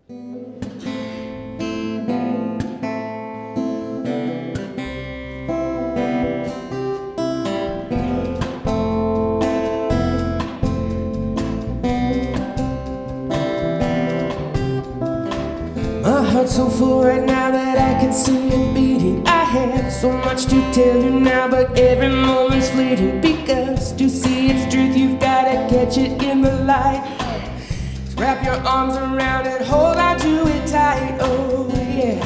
My heart's so full right now that I can see it beating. I have so much to tell you now, but every moment's fleeting. Because to see its truth, you've gotta catch it in the light. So wrap your arms around it, hold on to it tight, oh yeah.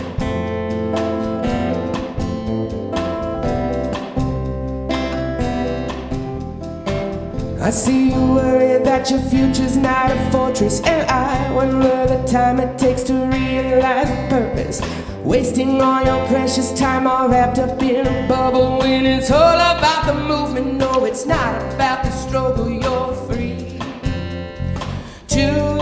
I see you worry that your future's not a fortress, and I wonder the time it takes to realize the purpose. Wasting all your precious time all wrapped up in a bubble, when it's all about the movement. No, it's not about the struggle. You're free to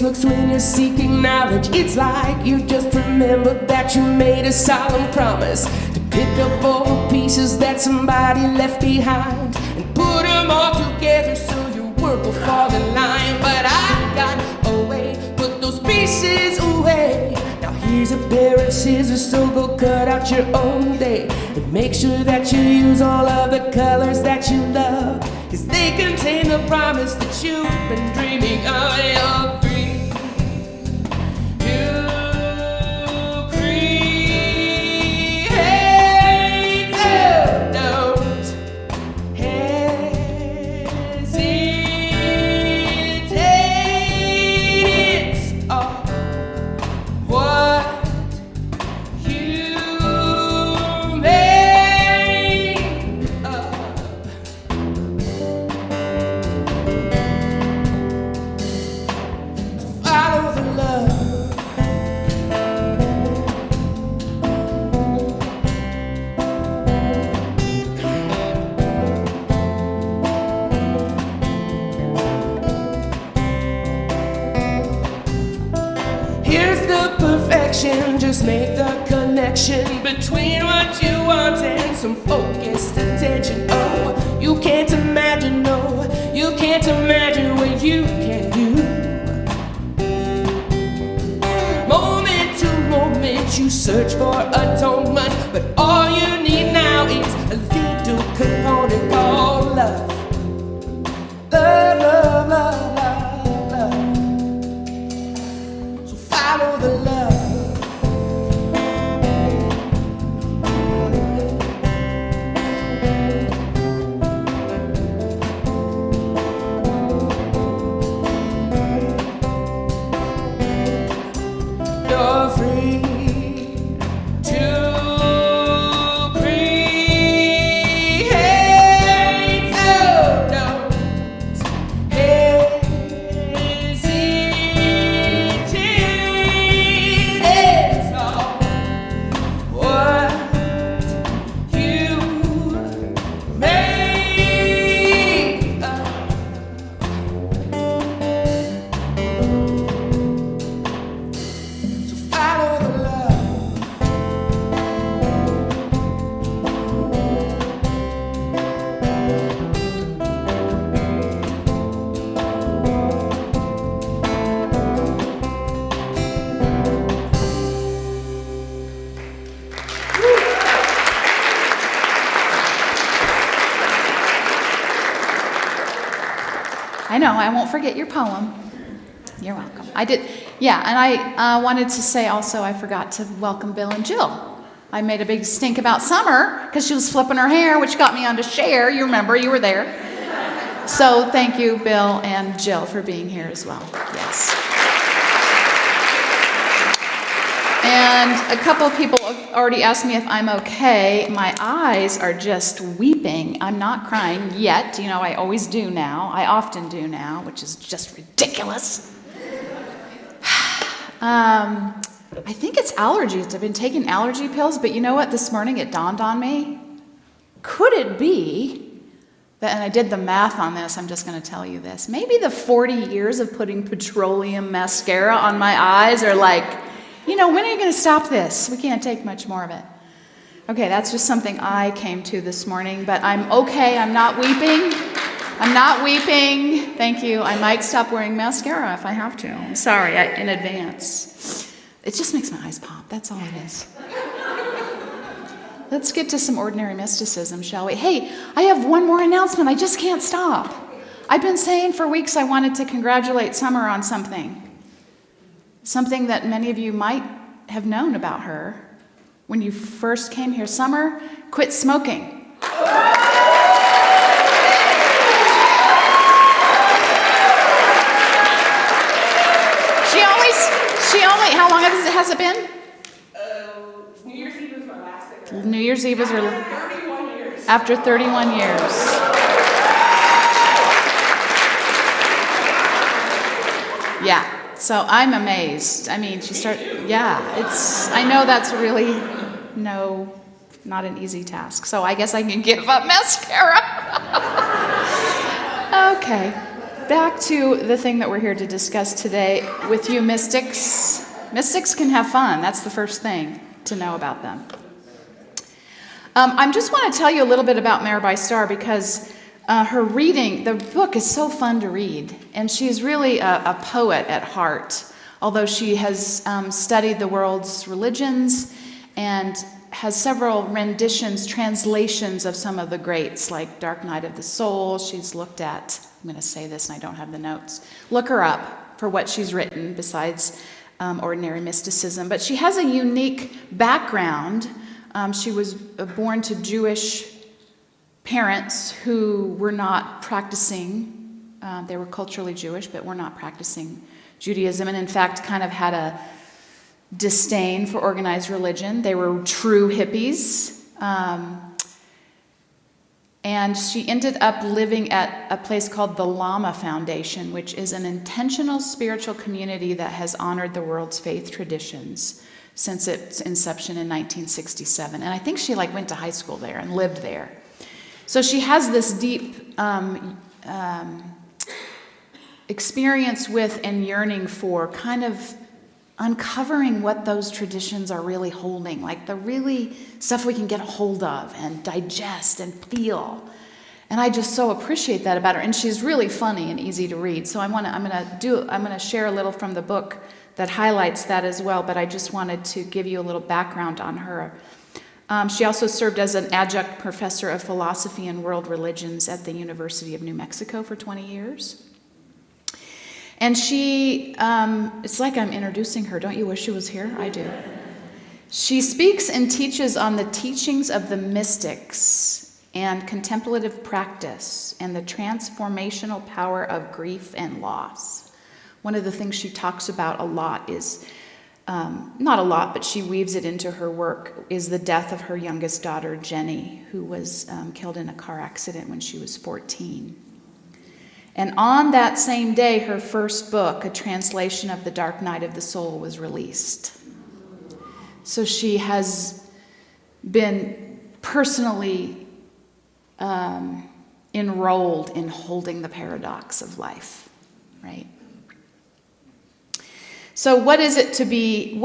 looks when you're seeking knowledge. It's like you just remembered that you made a solemn promise to pick up all the pieces that somebody left behind and put them all together so your work will fall in line. But I got a way, put those pieces away. Now here's a pair of scissors, so go cut out your own day and make sure that you use all of the colors that you love, 'cause they contain the promise that you've been dreaming of. You're free. Just make the connection between what you want and some focused attention. Oh, you can't imagine, no, you can't imagine what you can do. Moment to moment you search for atonement, but all you need now is a little component called love. Love, love, love, love, love. So follow the love. I know, I won't forget your poem. You're welcome. I did, yeah, and I wanted to say also I forgot to welcome Bill and Jill. I made a big stink about Summer because she was flipping her hair, which got me on to share. You remember, you were there. So thank you, Bill and Jill, for being here as well. Yes. a couple of people have already asked me if I'm okay. My eyes are just weeping. I'm not crying yet. You know, I always do now. I often do now, which is just ridiculous. I think it's allergies. I've been taking allergy pills, but you know what? This morning it dawned on me. Could it be that, and I did the math on this, I'm just going to tell you this, maybe the 40 years of putting petroleum mascara on my eyes are like, you know, when are you going to stop this? We can't take much more of it. Okay, that's just something I came to this morning, but I'm okay. I'm not weeping. I'm not weeping. Thank you. I might stop wearing mascara if I have to. I'm sorry in advance. It just makes my eyes pop. That's all it is. Let's get to some ordinary mysticism, shall we? Hey, I have one more announcement. I just can't stop. I've been saying for weeks I wanted to congratulate Summer on something. Something that many of you might have known about her when you first came here. Summer quit smoking. She only, how long has it been? New Year's Eve was my last day. New Year's Eve is her... After 31 years. After 31 years. Yeah, so I'm amazed. I mean, I know that's really, not an easy task. So I guess I can give up mascara. Okay, back to the thing that we're here to discuss today with you mystics. Mystics can have fun. That's the first thing to know about them. I just want to tell you a little bit about Mirabai Starr because her reading, the book is so fun to read. And she's really a poet at heart, although she has studied the world's religions and has several renditions, translations of some of the greats, like Dark Night of the Soul. She's looked at, I'm going to say this and I don't have the notes. Look her up for what she's written besides ordinary mysticism. But she has a unique background. She was born to Jewish parents who were not practicing. They were culturally Jewish, but were not practicing Judaism, and in fact kind of had a disdain for organized religion. They were true hippies. And she ended up living at a place called the Lama Foundation, which is an intentional spiritual community that has honored the world's faith traditions since its inception in 1967. And I think she went to high school there and lived there. So she has this deep experience with and yearning for kind of uncovering what those traditions are really holding, like the really stuff we can get a hold of and digest and feel. And I just so appreciate that about her. And she's really funny and easy to read. So I'm going to share a little from the book that highlights that as well. But I just wanted to give you a little background on her. She also served as an adjunct professor of philosophy and world religions at the University of New Mexico for 20 years. And she, it's like I'm introducing her. Don't you wish she was here? I do. She speaks and teaches on the teachings of the mystics and contemplative practice and the transformational power of grief and loss. One of the things she talks about a lot is, not a lot, but she weaves it into her work, is the death of her youngest daughter, Jenny, who was killed in a car accident when she was 14. And on that same day, her first book, a translation of The Dark Night of the Soul, was released. So she has been personally enrolled in holding the paradox of life, right? So what is it to be,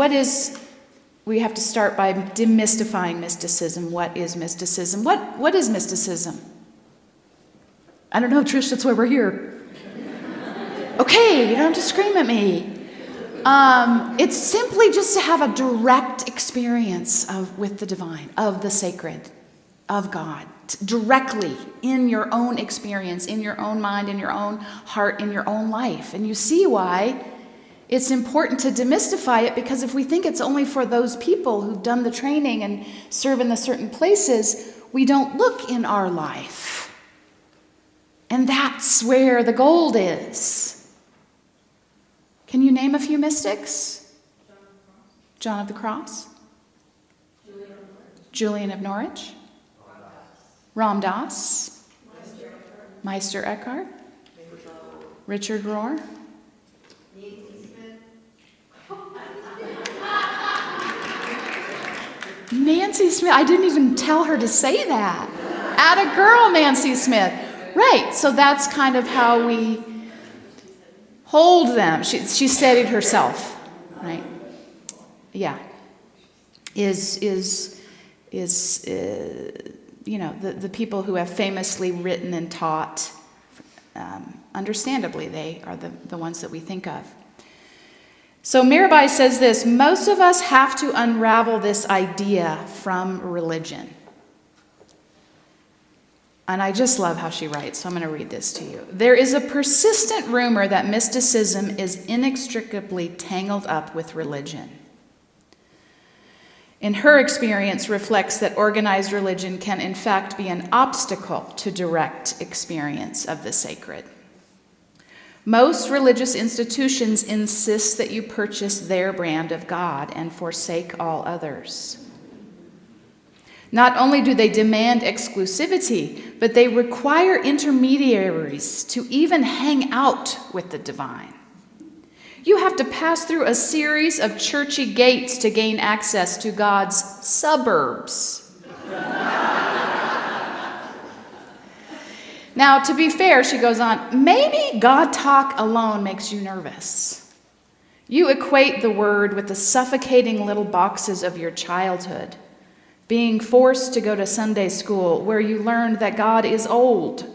we have to start by demystifying mysticism. What is mysticism? What is mysticism? I don't know, Trish, that's why we're here. Okay, you don't have to scream at me. It's simply just to have a direct experience with the divine, of the sacred, of God, directly in your own experience, in your own mind, in your own heart, in your own life. And you see why it's important to demystify it, because if we think it's only for those people who've done the training and serve in the certain places, we don't look in our life. And that's where the gold is. Can you name a few mystics? John of the Cross. Julian of Norwich, Ram Dass, Meister Eckhart, Richard Rohr, Nancy Smith. I didn't even tell her to say that. Atta girl, Nancy Smith. Right, so that's kind of how we hold them. She said it herself, right? Yeah. Is the people who have famously written and taught, understandably, they are the ones that we think of. So Mirabai says this: most of us have to unravel this idea from religion. And I just love how she writes, so I'm going to read this to you. There is a persistent rumor that mysticism is inextricably tangled up with religion. In her experience, reflects that organized religion can in fact be an obstacle to direct experience of the sacred. Most religious institutions insist that you purchase their brand of God and forsake all others. Not only do they demand exclusivity, but they require intermediaries to even hang out with the divine. You have to pass through a series of churchy gates to gain access to God's suburbs. Now, to be fair, she goes on, maybe God talk alone makes you nervous. You equate the word with the suffocating little boxes of your childhood, being forced to go to Sunday school where you learned that God is old,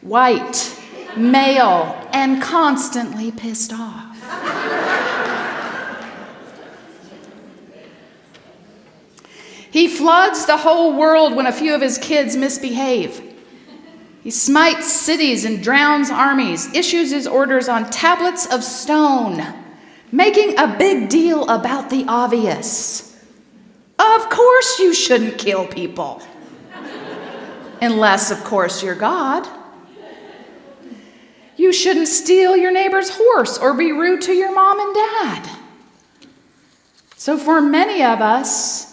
white, male, and constantly pissed off. He floods the whole world when a few of his kids misbehave. He smites cities and drowns armies, issues his orders on tablets of stone, making a big deal about the obvious. Of course you shouldn't kill people. Unless, of course, you're God. You shouldn't steal your neighbor's horse or be rude to your mom and dad. So for many of us,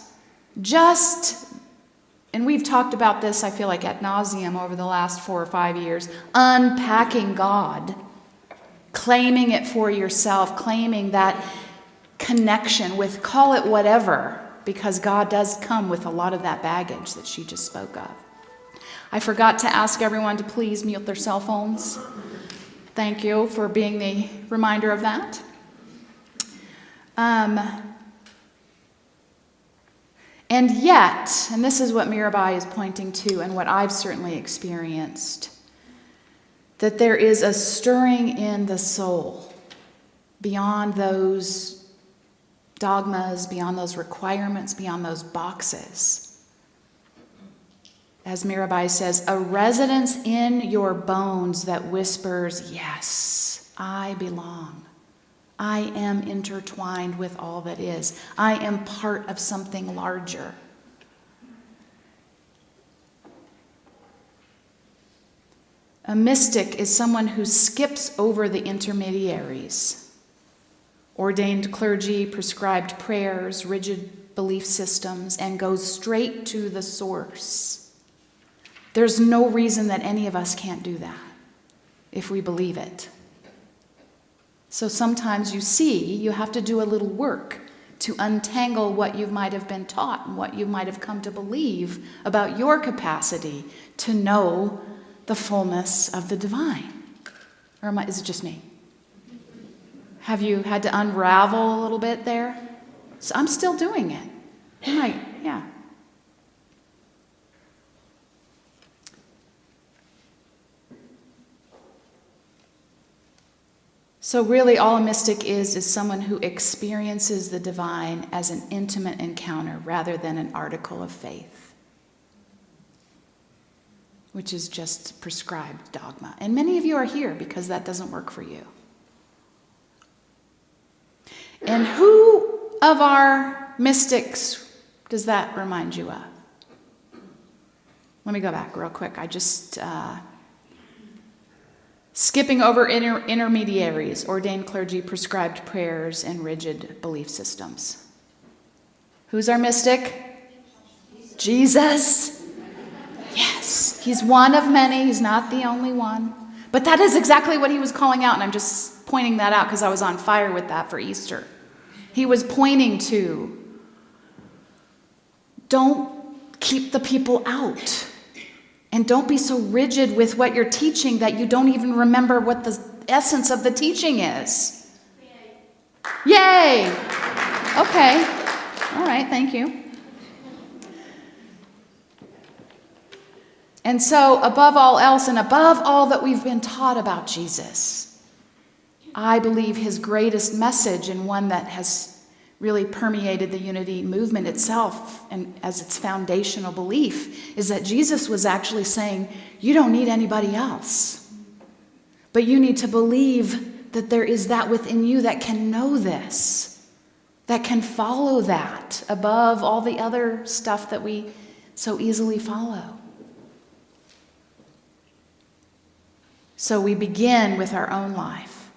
and we've talked about this, I feel like, ad nauseum over the last 4 or 5 years, unpacking God, claiming it for yourself, claiming that connection with, call it whatever, because God does come with a lot of that baggage that she just spoke of. I forgot to ask everyone to please mute their cell phones. Thank you for being the reminder of that. And yet, and this is what Mirabai is pointing to and what I've certainly experienced, that there is a stirring in the soul beyond those dogmas, beyond those requirements, beyond those boxes. As Mirabai says, a resonance in your bones that whispers, yes, I belong. I am intertwined with all that is. I am part of something larger. A mystic is someone who skips over the intermediaries, ordained clergy, prescribed prayers, rigid belief systems, and goes straight to the source. There's no reason that any of us can't do that if we believe it. So sometimes you have to do a little work to untangle what you might have been taught and what you might have come to believe about your capacity to know the fullness of the divine. Or is it just me? Have you had to unravel a little bit there? So I'm still doing it. Yeah. So really all a mystic is someone who experiences the divine as an intimate encounter rather than an article of faith, which is just prescribed dogma. And many of you are here because that doesn't work for you. And who of our mystics does that remind you of? Let me go back real quick. I just... skipping over intermediaries, ordained clergy, prescribed prayers, and rigid belief systems. Who's our mystic? Jesus. Yes, he's one of many. He's not the only one. But that is exactly what he was calling out, and I'm just pointing that out because I was on fire with that for Easter. He was pointing to, don't keep the people out. And don't be so rigid with what you're teaching that you don't even remember what the essence of the teaching is. Yay! Okay. All right, thank you. And so, above all else and above all that we've been taught about Jesus, I believe his greatest message, and one that has really permeated the unity movement itself and as its foundational belief, is that Jesus was actually saying, you don't need anybody else. But you need to believe that there is that within you that can know this, that can follow that above all the other stuff that we so easily follow. So we begin with our own life.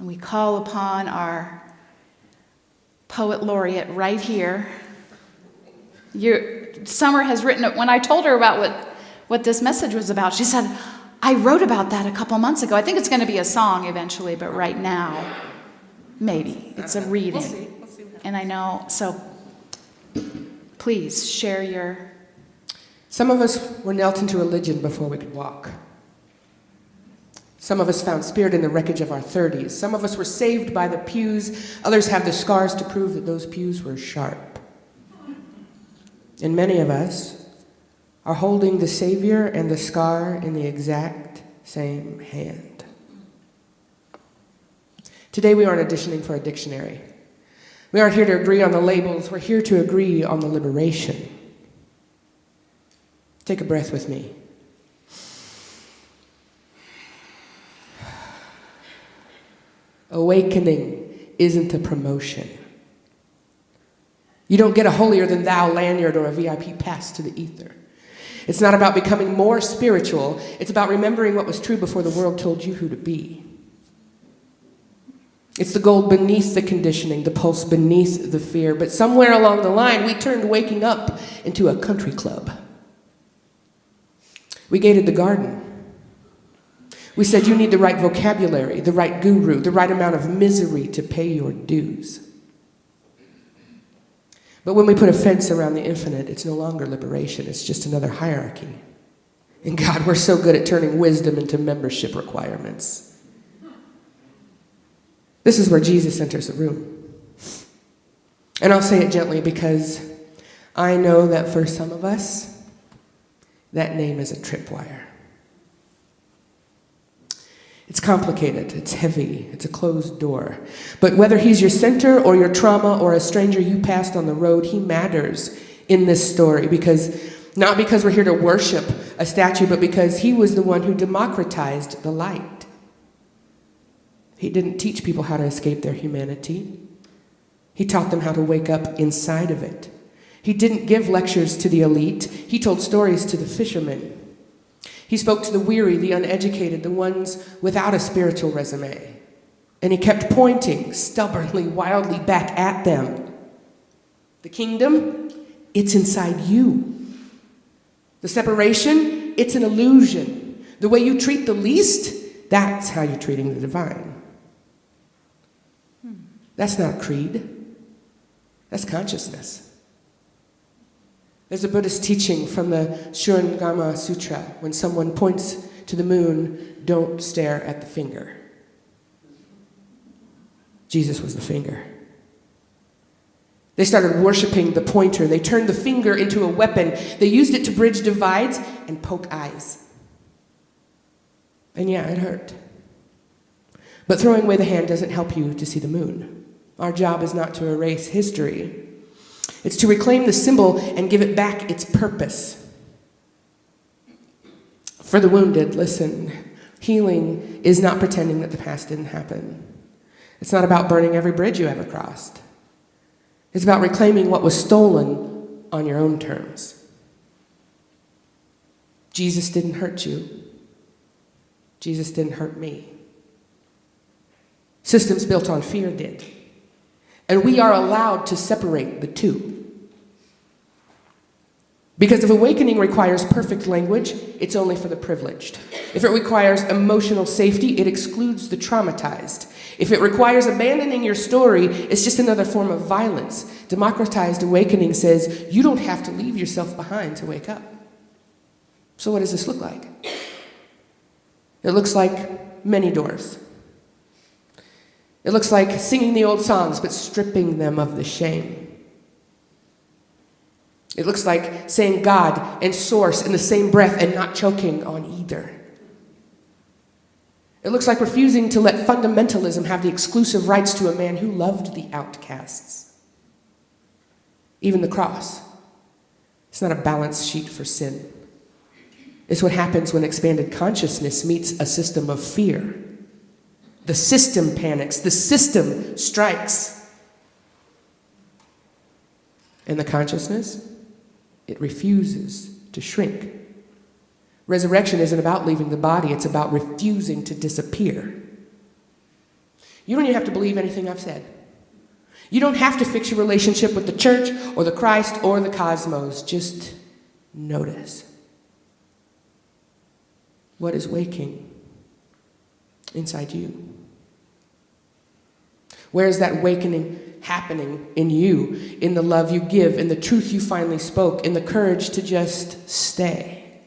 And we call upon our poet laureate right here. Summer has written it. When I told her about what this message was about, she said, I wrote about that a couple months ago. I think it's going to be a song eventually, but right now, maybe. It's a reading. We'll see. And I know, so please share your... Some of us were knelt into religion before we could walk. Some of us found spirit in the wreckage of our 30s. Some of us were saved by the pews. Others have the scars to prove that those pews were sharp. And many of us are holding the Savior and the scar in the exact same hand. Today we aren't auditioning for a dictionary. We aren't here to agree on the labels. We're here to agree on the liberation. Take a breath with me. Awakening isn't a promotion. You don't get a holier than thou lanyard or a VIP pass to the ether. It's not about becoming more spiritual. It's about remembering what was true before the world told you who to be. It's the gold beneath the conditioning, the pulse beneath the fear. But somewhere along the line, we turned waking up into a country club. We gated the garden. We said you need the right vocabulary, the right guru, the right amount of misery to pay your dues. But when we put a fence around the infinite, it's no longer liberation, it's just another hierarchy. And God, we're so good at turning wisdom into membership requirements. This is where Jesus enters the room. And I'll say it gently because I know that for some of us, that name is a tripwire. It's complicated, it's heavy, it's a closed door. But whether he's your center or your trauma or a stranger you passed on the road, he matters in this story not because we're here to worship a statue, but because he was the one who democratized the light. He didn't teach people how to escape their humanity. He taught them how to wake up inside of it. He didn't give lectures to the elite. He told stories to the fishermen. He spoke to the weary, the uneducated, the ones without a spiritual resume. And he kept pointing stubbornly, wildly back at them. The kingdom, it's inside you. The separation, it's an illusion. The way you treat the least, that's how you're treating the divine. That's not a creed. That's consciousness. There's a Buddhist teaching from the Shurangama Sutra. When someone points to the moon, don't stare at the finger. Jesus was the finger. They started worshiping the pointer. They turned the finger into a weapon. They used it to bridge divides and poke eyes. And yeah, it hurt. But throwing away the hand doesn't help you to see the moon. Our job is not to erase history. It's to reclaim the symbol and give it back its purpose. For the wounded, listen, healing is not pretending that the past didn't happen. It's not about burning every bridge you ever crossed. It's about reclaiming what was stolen on your own terms. Jesus didn't hurt you. Jesus didn't hurt me. Systems built on fear did. And we are allowed to separate the two. Because if awakening requires perfect language, it's only for the privileged. If it requires emotional safety, it excludes the traumatized. If it requires abandoning your story, it's just another form of violence. Democratized awakening says you don't have to leave yourself behind to wake up. So what does this look like? It looks like many doors. It looks like singing the old songs but stripping them of the shame. It looks like saying God and source in the same breath and not choking on either. It looks like refusing to let fundamentalism have the exclusive rights to a man who loved the outcasts. Even the cross. It's not a balance sheet for sin. It's what happens when expanded consciousness meets a system of fear. The system panics. The system strikes. And the consciousness, it refuses to shrink. Resurrection isn't about leaving the body. It's about refusing to disappear. You don't even have to believe anything I've said. You don't have to fix your relationship with the church or the Christ or the cosmos. Just notice. What is waking inside you? Where is that awakening happening in you, in the love you give, in the truth you finally spoke, in the courage to just stay?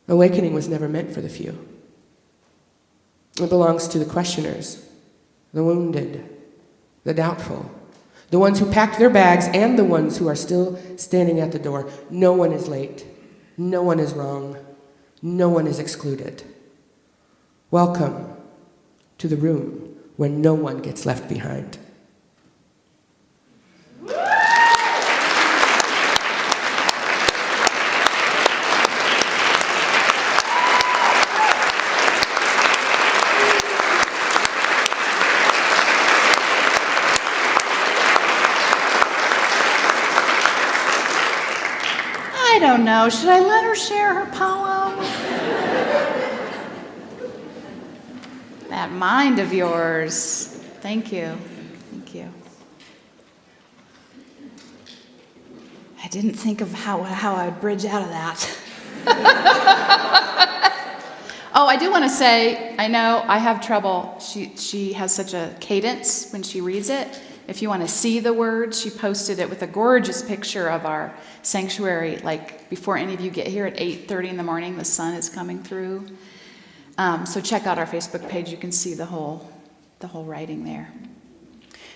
Awakening was never meant for the few. It belongs to the questioners, the wounded, the doubtful, the ones who packed their bags and the ones who are still standing at the door. No one is late. No one is wrong. No one is excluded. Welcome to the room where no one gets left behind. I don't know. Should I let her share her poem? That mind of yours. Thank you. Thank you. I didn't think of how I would bridge out of that. Oh, I do want to say, I know I have trouble. She has such a cadence when she reads it. If you want to see the words, she posted it with a gorgeous picture of our sanctuary, like before any of you get here at 8:30 in the morning, the sun is coming through. So check out our Facebook page. You can see the whole writing there.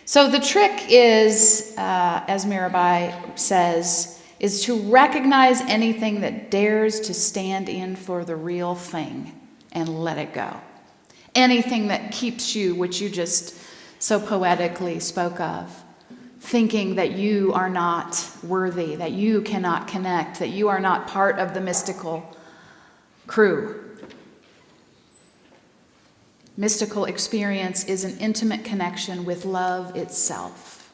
So the trick is, as Mirabai says, is to recognize anything that dares to stand in for the real thing and let it go. Anything that keeps you, which you just so poetically spoke of, thinking that you are not worthy, that you cannot connect, that you are not part of the mystical crew. Mystical experience is an intimate connection with love itself.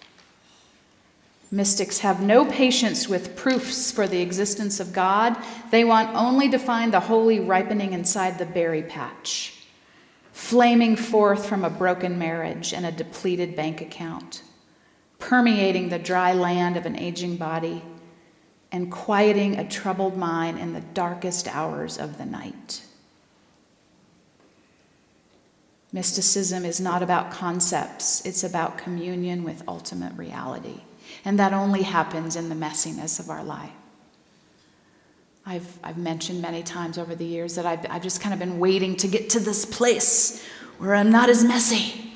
Mystics have no patience with proofs for the existence of God. They want only to find the holy ripening inside the berry patch, flaming forth from a broken marriage and a depleted bank account, permeating the dry land of an aging body, and quieting a troubled mind in the darkest hours of the night. Mysticism is not about concepts, it's about communion with ultimate reality. And that only happens in the messiness of our life. I've mentioned many times over the years that I've just kind of been waiting to get to this place where I'm not as messy.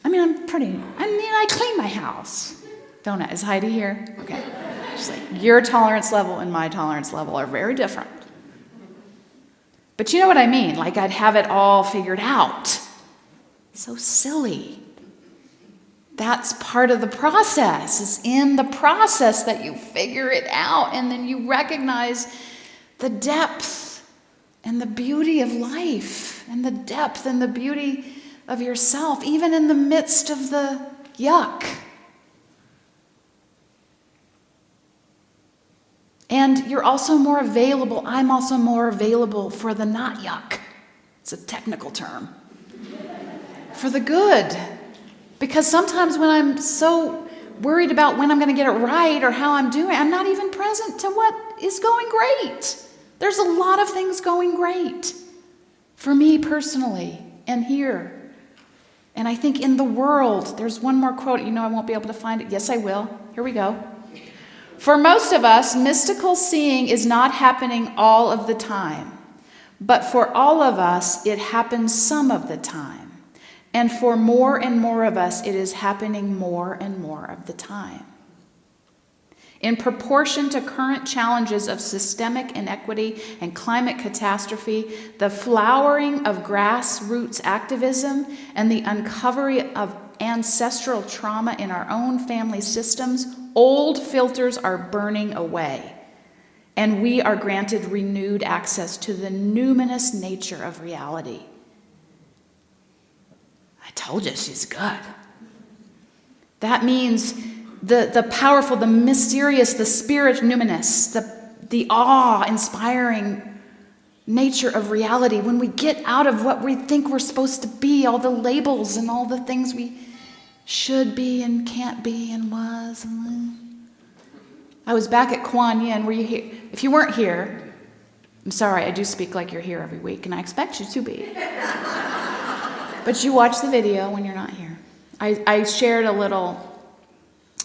I clean my house. Don't I? Is Heidi here? Okay. She's like, your tolerance level and my tolerance level are very different. But you know what I mean? Like I'd have it all figured out. So silly. That's part of the process. It's in the process that you figure it out and then you recognize the depth and the beauty of life and the depth and the beauty of yourself, even in the midst of the yuck. And you're also more available. I'm also more available for the not yuck. It's a technical term. For the good. Because sometimes when I'm so worried about when I'm going to get it right or how I'm doing, I'm not even present to what is going great. There's a lot of things going great for me personally and here. And I think in the world, there's one more quote. You know I won't be able to find it. Yes, I will. Here we go. For most of us, mystical seeing is not happening all of the time. But for all of us, it happens some of the time. And for more and more of us, it is happening more and more of the time. In proportion to current challenges of systemic inequity and climate catastrophe, the flowering of grassroots activism and the uncovery of ancestral trauma in our own family systems, old filters are burning away, and we are granted renewed access to the numinous nature of reality. I told you she's good. That means the powerful, the mysterious, the spirit numinous, the awe-inspiring nature of reality. When we get out of what we think we're supposed to be, all the labels and all the things we should be and can't be and was. I was back at Kuan Yin. Were you here? If you weren't here, I'm sorry, I do speak like you're here every week, and I expect you to be. But you watch the video when you're not here. I shared a little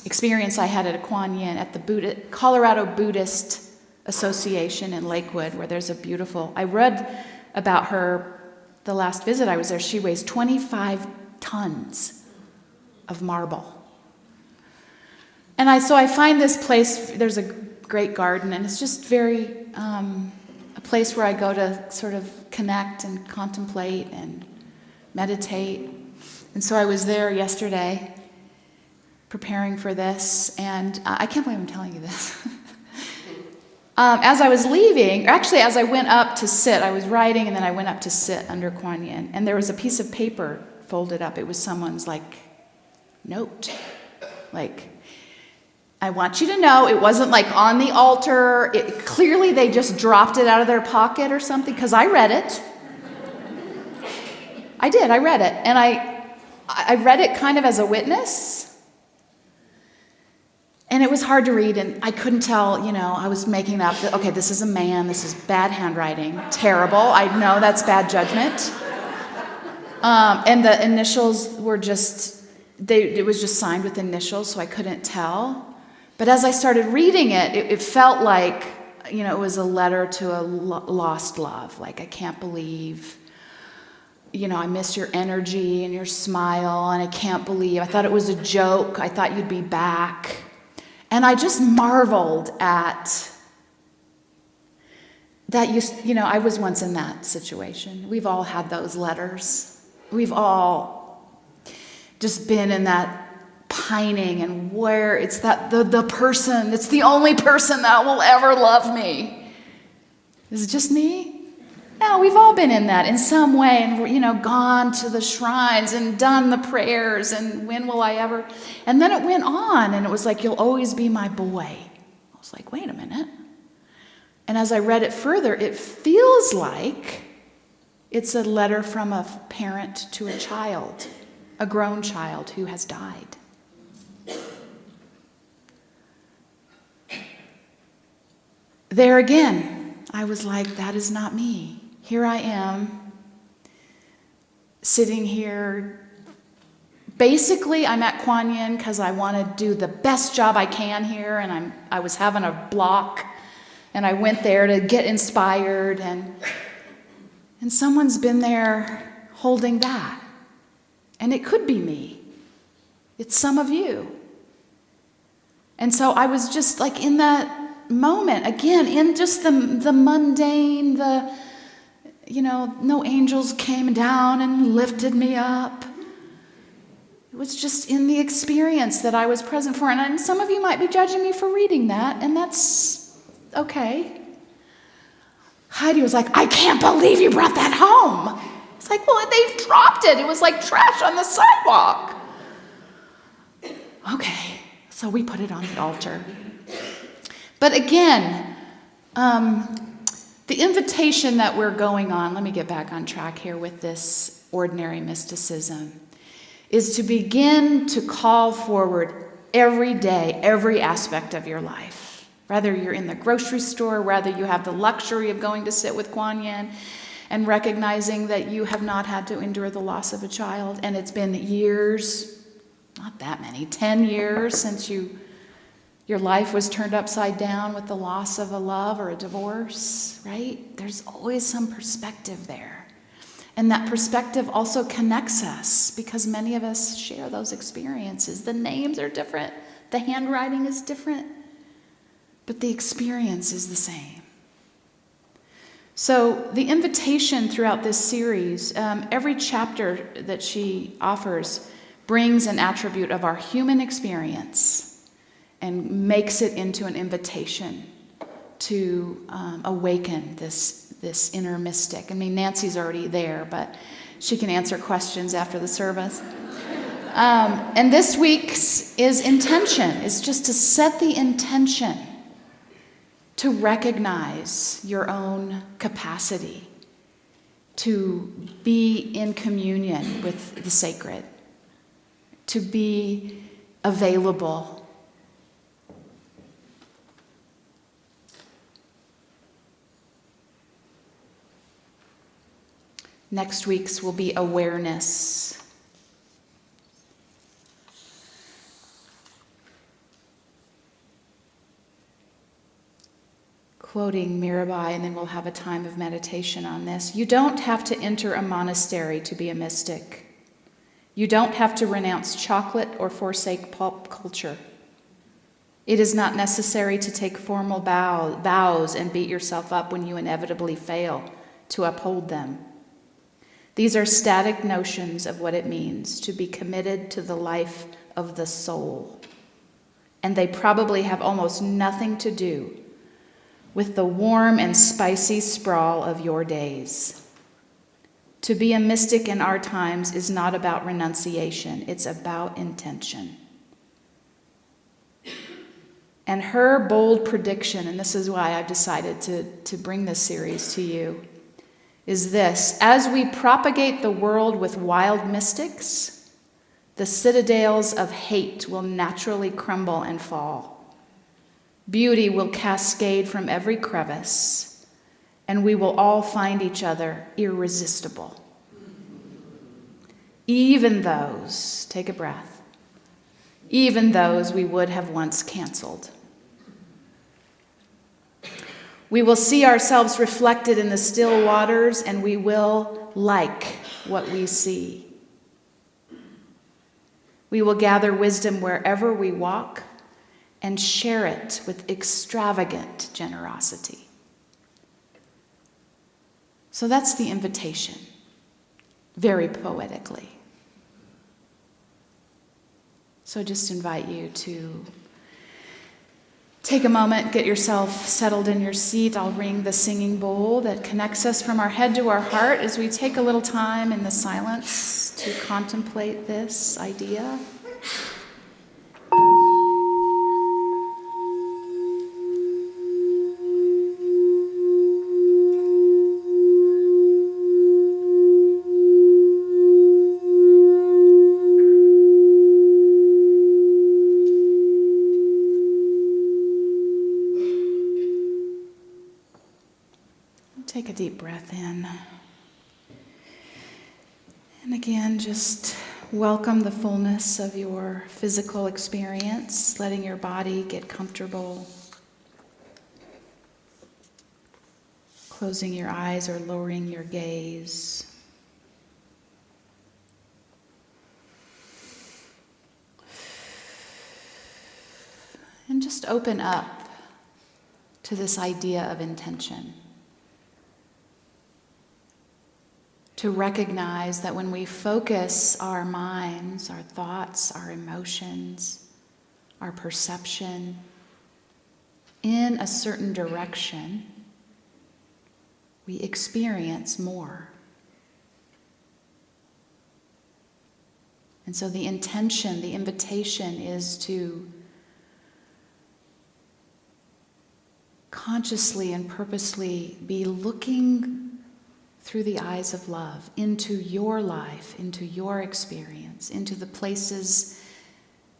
experience I had at a Kuan Yin at the Colorado Buddhist Association in Lakewood, where there's a beautiful, I read about her the last visit I was there. She weighs 25 tons of marble. And so I find this place, there's a great garden, and it's just very, a place where I go to sort of connect and contemplate and meditate. And so I was there yesterday preparing for this, and I can't believe I'm telling you this. As I was leaving, actually as I went up to sit, I was writing and then I went up to sit under Kuan Yin, and there was a piece of paper folded up. It was someone's note. I want you to know it wasn't on the altar. Clearly they just dropped it out of their pocket or something, because I read it. I did, I read it. And I read it kind of as a witness. And it was hard to read, and I couldn't tell, I was making up, okay, this is a man, this is bad handwriting, terrible, I know that's bad judgment. And the initials were it was just signed with initials, so I couldn't tell. But as I started reading it, it felt like, it was a letter to a lost love, I can't believe, I miss your energy and your smile, and I can't believe, I thought it was a joke, I thought you'd be back. And I just marveled at that. I was once in that situation. We've all had those letters. We've all just been in that pining, and where it's that the person, it's the only person that will ever love me. Is it just me? No, we've all been in that in some way, and gone to the shrines and done the prayers, and when will I ever? And then it went on, and it was you'll always be my boy. I was like, wait a minute. And as I read it further, it feels like it's a letter from a parent to a child, a grown child who has died. There again, I was like, that is not me. Here I am, sitting here. Basically, I'm at Kuan Yin because I want to do the best job I can here, and I was having a block, and I went there to get inspired, and someone's been there holding that. And it could be me. It's some of you. And so I was just in that moment, again, in just the mundane, no angels came down and lifted me up. It was just in the experience that I was present for. And some of you might be judging me for reading that, and that's okay. Heidi was like, I can't believe you brought that home. It's well, they dropped it. It was like trash on the sidewalk. Okay, so we put it on the altar. But again, the invitation that we're going on, let me get back on track here with this ordinary mysticism, is to begin to call forward every day, every aspect of your life, Whether you're in the grocery store, whether you have the luxury of going to sit with Kuan Yin and recognizing that you have not had to endure the loss of a child, and it's been years, not that many, 10 years since your life was turned upside down with the loss of a love or a divorce, right? There's always some perspective there. And that perspective also connects us because many of us share those experiences. The names are different, the handwriting is different, but the experience is the same. So the invitation throughout this series, every chapter that she offers brings an attribute of our human experience and makes it into an invitation to awaken this inner mystic. I mean, Nancy's already there, but she can answer questions after the service. And this week's is intention. It's just to set the intention to recognize your own capacity to be in communion with the sacred, to be available. Next week's will be awareness. Quoting Mirabai, and then we'll have a time of meditation on this. You don't have to enter a monastery to be a mystic. You don't have to renounce chocolate or forsake pop culture. It is not necessary to take formal vows and beat yourself up when you inevitably fail to uphold them. These are static notions of what it means to be committed to the life of the soul. And they probably have almost nothing to do with the warm and spicy sprawl of your days. To be a mystic in our times is not about renunciation, it's about intention. And her bold prediction, and this is why I've decided to bring this series to you, is this: as we propagate the world with wild mystics, the citadels of hate will naturally crumble and fall. Beauty will cascade from every crevice, and we will all find each other irresistible. Even those, take a breath, even those we would have once canceled. We will see ourselves reflected in the still waters, and we will like what we see. We will gather wisdom wherever we walk and share it with extravagant generosity. So that's the invitation, very poetically. So I just invite you to take a moment, get yourself settled in your seat. I'll ring the singing bowl that connects us from our head to our heart as we take a little time in the silence to contemplate this idea. Take a deep breath in. And again, just welcome the fullness of your physical experience, letting your body get comfortable. Closing your eyes or lowering your gaze. And just open up to this idea of intention. To recognize that when we focus our minds, our thoughts, our emotions, our perception in a certain direction, we experience more. And so the intention, the invitation is to consciously and purposely be looking through the eyes of love, into your life, into your experience, into the places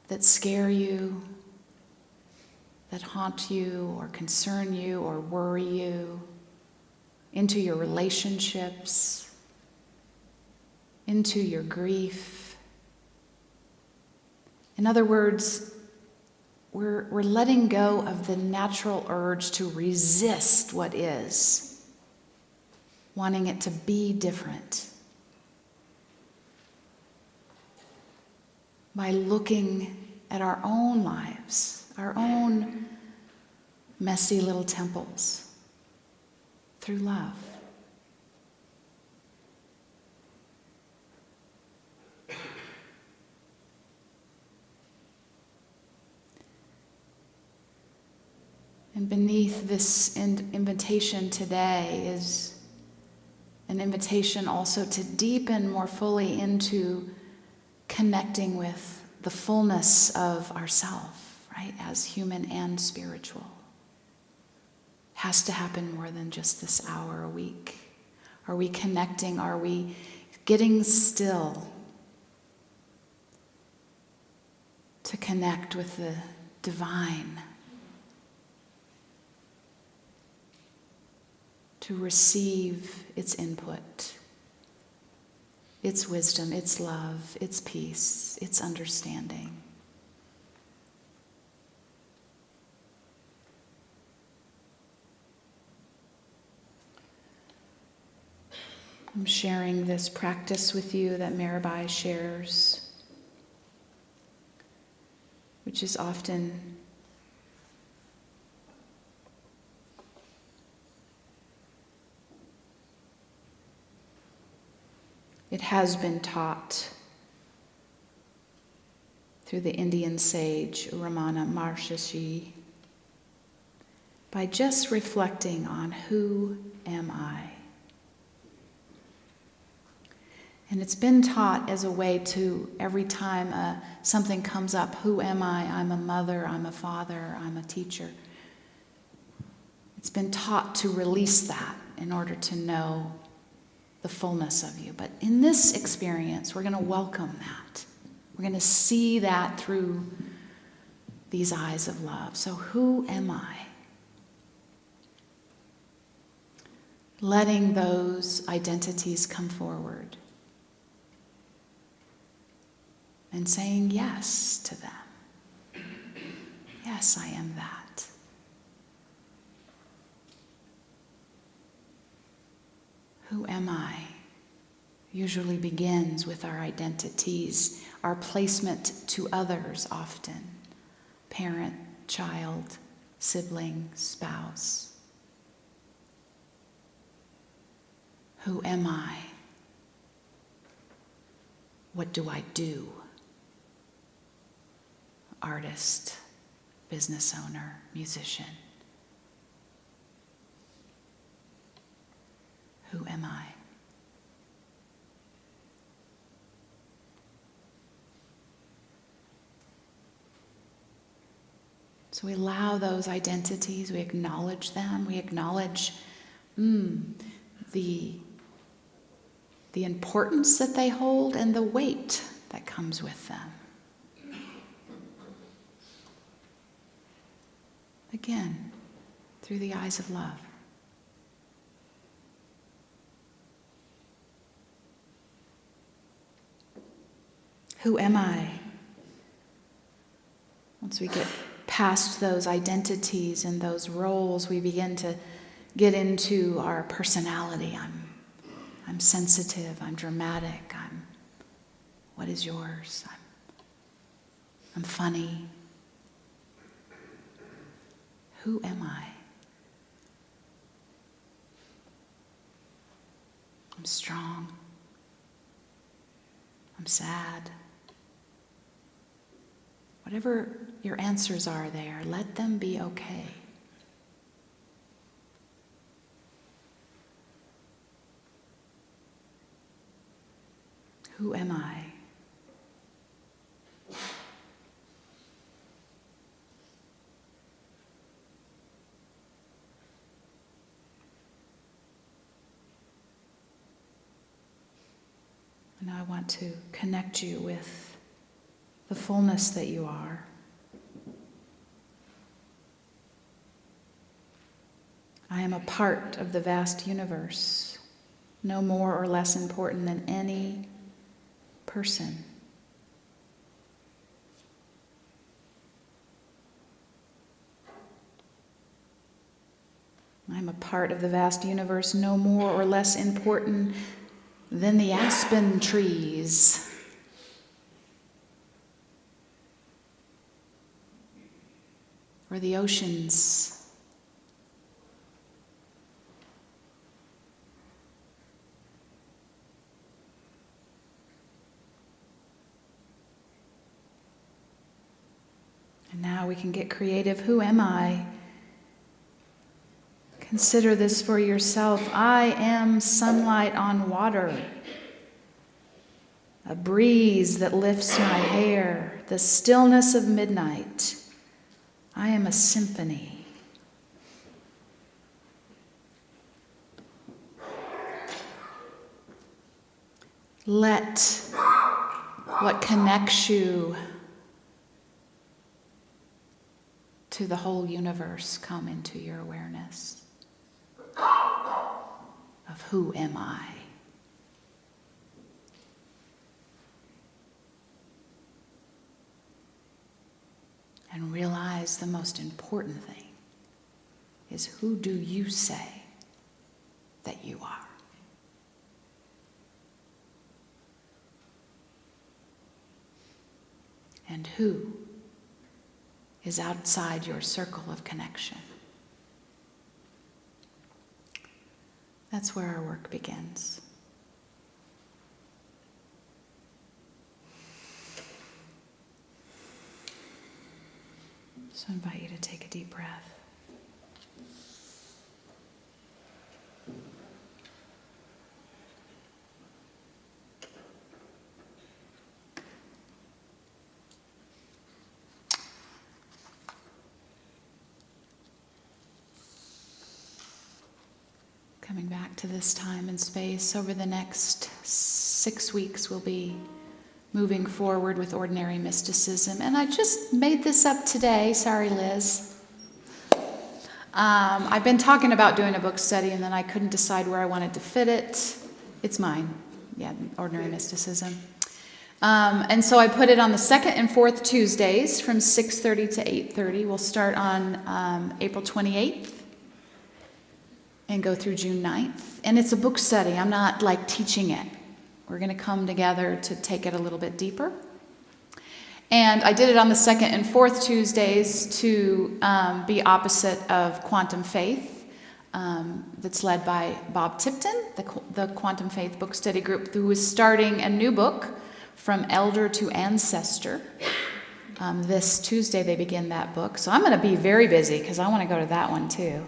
that scare you, that haunt you or concern you or worry you, into your relationships, into your grief. In other words, we're letting go of the natural urge to resist what is, wanting it to be different. By looking at our own lives, our own messy little temples, through love. And beneath this invitation today is an invitation also to deepen more fully into connecting with the fullness of ourself, right, as human and spiritual. Has to happen more than just this hour a week. Are we connecting? Are we getting still to connect with the divine? To receive its input, its wisdom, its love, its peace, its understanding. I'm sharing this practice with you that Mirabai shares, which is often it has been taught through the Indian sage Ramana Maharshi by just reflecting on who am I? And it's been taught as a way to, every time something comes up, who am I? I'm a mother, I'm a father, I'm a teacher. It's been taught to release that in order to know the fullness of you. But in this experience, we're going to welcome that. We're going to see that through these eyes of love. So who am I? Letting those identities come forward and saying yes to them. Yes, I am that. Who am I? Usually begins with our identities, our placement to others often. Parent, child, sibling, spouse. Who am I? What do I do? Artist, business owner, musician. Who am I? So we allow those identities, we acknowledge them, we acknowledge the importance that they hold and the weight that comes with them. Again, through the eyes of love. Who am I? Once we get past those identities and those roles, we begin to get into our personality. I'm sensitive, I'm dramatic, what is yours? I'm funny. Who am I? I'm strong. I'm sad. Whatever your answers are there, let them be okay. Who am I? And now I want to connect you with the fullness that you are. I am a part of the vast universe, no more or less important than any person. I'm a part of the vast universe, no more or less important than the aspen trees. Or the oceans. And now we can get creative. Who am I? Consider this for yourself. I am sunlight on water, a breeze that lifts my hair, the stillness of midnight. I am a symphony. Let what connects you to the whole universe come into your awareness of who am I. And realize the most important thing is, who do you say that you are? And who is outside your circle of connection? That's where our work begins. So I invite you to take a deep breath. Coming back to this time and space, over the next 6 weeks we'll be moving forward with ordinary mysticism. And I just made this up today. Sorry, Liz. I've been talking about doing a book study, and then I couldn't decide where I wanted to fit it. It's mine. Yeah, ordinary mysticism. And so I put it on the second and fourth Tuesdays from 6:30 to 8:30. We'll start on April 28th. And go through June 9th. And it's a book study. I'm not like teaching it. We're going to come together to take it a little bit deeper. And I did it on the second and fourth Tuesdays to be opposite of Quantum Faith, that's led by Bob Tipton, the Quantum Faith book study group, who is starting a new book, From Elder to Ancestor. This Tuesday they begin that book. So I'm going to be very busy because I want to go to that one too.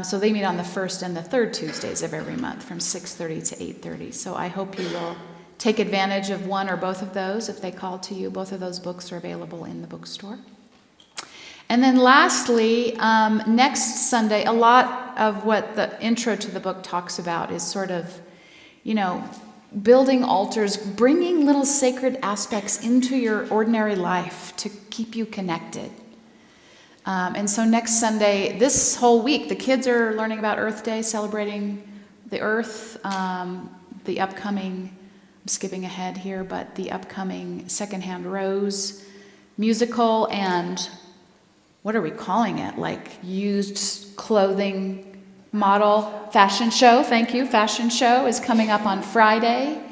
So they meet on the first and the third Tuesdays of every month from 6:30 to 8:30. So I hope you will take advantage of one or both of those if they call to you. Both of those books are available in the bookstore. And then lastly, next Sunday, a lot of what the intro to the book talks about is sort of, building altars, bringing little sacred aspects into your ordinary life to keep you connected. And so next Sunday, this whole week, the kids are learning about Earth Day, celebrating the Earth, the upcoming, I'm skipping ahead here, but the upcoming Secondhand Rose musical and, what are we calling it? Like used clothing model fashion show. Thank you. Fashion show is coming up on Friday.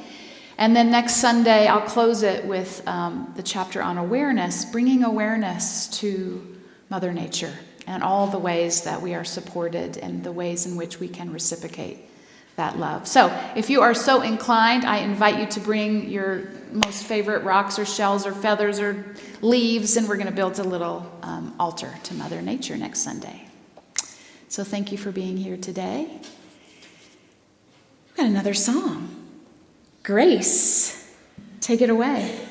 And then next Sunday, I'll close it with the chapter on awareness, bringing awareness to Mother Nature and all the ways that we are supported and the ways in which we can reciprocate that love. So if you are so inclined, I invite you to bring your most favorite rocks or shells or feathers or leaves, and we're going to build a little altar to Mother Nature next Sunday. So thank you for being here today. We've got another song. Grace. Take it away.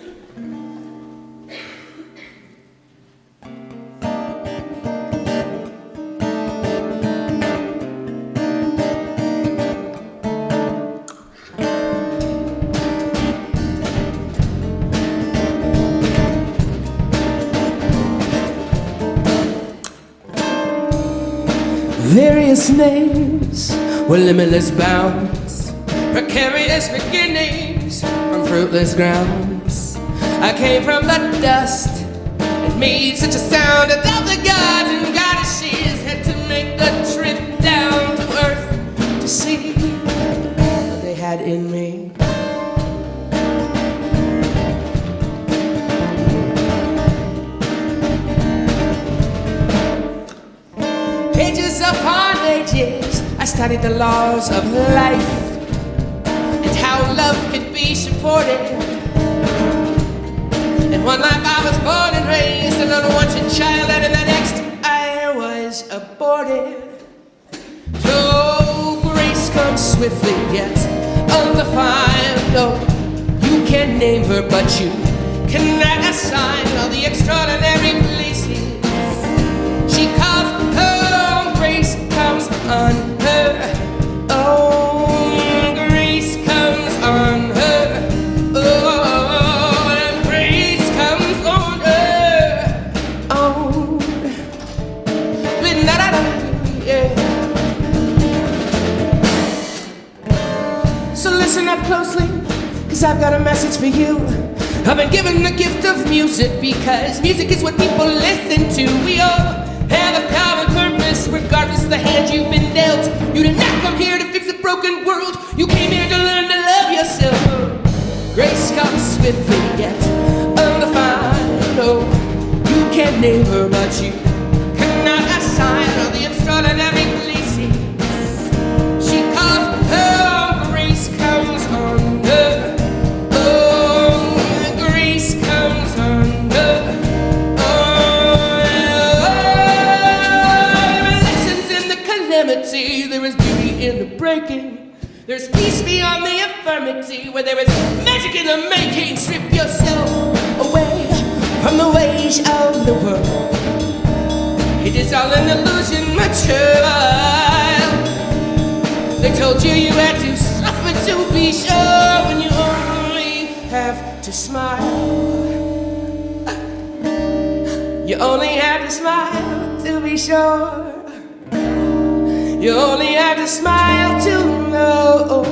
Various names were limitless bounds, precarious beginnings from fruitless grounds. I came from the dust and made such a sound that the gods and goddesses had to make the trip down to earth to see what they had in me. Ages upon ages, I studied the laws of life and how love could be supported. In one life I was born and raised an unwanted child, and in the next I was aborted. So grace comes swiftly yet undefined. No, you can name her, but you cannot assign all the extraordinary places she calls her. Grace comes on her. Oh, grace comes on her. Oh, grace comes on her. Oh, yeah. So listen up closely, 'cause I've got a message for you. I've been given the gift of music because music is what people listen to. We all have a common purpose, regardless of the hand you've been dealt. You did not come here to fix a broken world. You came here to learn to love yourself. Grace comes swiftly yet undefined. Oh, you can't name her, but you cannot assign all the extraordinary places she calls her. Grace comes on her. Oh, grace comes on her. There is beauty in the breaking. There's peace beyond the infirmity. Where there is magic in the making. Strip yourself away from the ways of the world. It is all an illusion, my child. They told you you had to suffer to be sure, when you only have to smile. You only have to smile to be sure. You only have to smile to know.